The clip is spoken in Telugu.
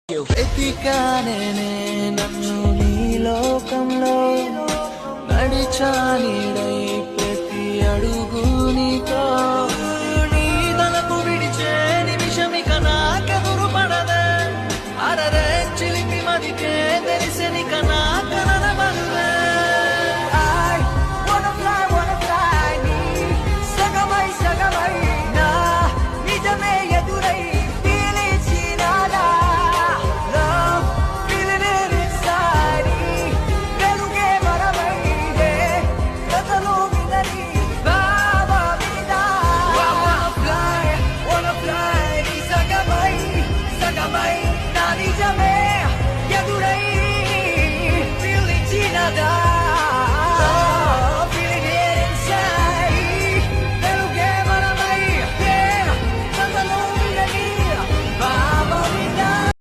వెతికానే నన్ను నీ లోకంలో నడిచానిడై ప్రతి అడుగు నీతో నీ తలకు విడిచే నిమిషమిక నాకెదురు పడదే అరరే చిలిపి మదికే తెలిసెనిక నా కనన మరువే సగమై నా నిజమే ఎదురై పిలిచినాదా లవ్ ఫీలింగ్ ఇన్సైడ్ వెలుగే మరవైదే కథలో వినని బాబా మీద wanna fly నీ సగమై నా నిజమే ఎదురై పిలిచినాదా